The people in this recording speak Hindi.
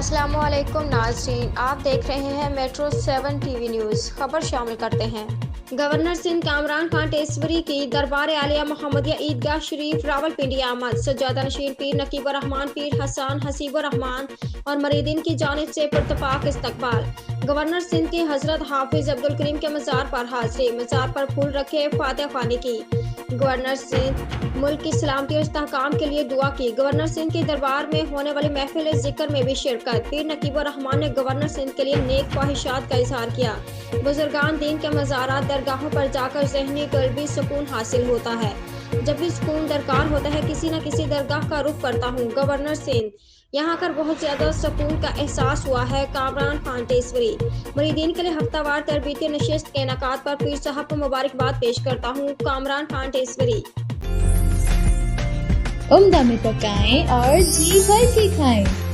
अस्सलामुअलैकुम नाज़रीन, आप देख रहे हैं मेट्रो 7 टीवी न्यूज़। खबर शामिल करते हैं। गवर्नर सिंध कामरान खान टेसवरी की दरबार आलिया मोहम्मदिया ईदगाह शरीफ रावलपिंडी आमद। सज्जादा नशीन पीर नकीबुर रहमान पीर हसन हसीबुर रहमान और मरीदीन की जानिब से पुरतफाक इस्तकबाल। गवर्नर सिंध के हजरत हाफिज अब्दुल करीम के मज़ार पर हाजिरी, मज़ार पर फूल रखे, फातिहा ख्वानी की। गवर्नर सिंध मुल्क की सलामती और इस्तेहकाम के लिए दुआ की। गवर्नर सिंध के दरबार में होने वाली महफिल जिक्र में भी शिरकत। पीर नकीबुर रहमान ने गवर्नर सिंध के लिए नेक ख्वाहिशात का इजहार किया। बुजुर्गान दीन के मज़ारात दरगाहों पर जाकर ज़हनी कल्बी सुकून हासिल होता है। जब भी सुकून दरकार होता है किसी न किसी दरगाह का रुख करता हूँ। गवर्नर सिंध यहाँ कर बहुत ज़्यादा सुकून का एहसास हुआ है। कामरान खान टेसवरी मुरीदीन के लिए हफ्तावार तरबियती नशिस्त के इनेकाद पर पीर साहब को मुबारकबाद पेश करता हूँ। कामरान खान टेसवरी। उम्दा में पकाएं और जी भर के खाएं।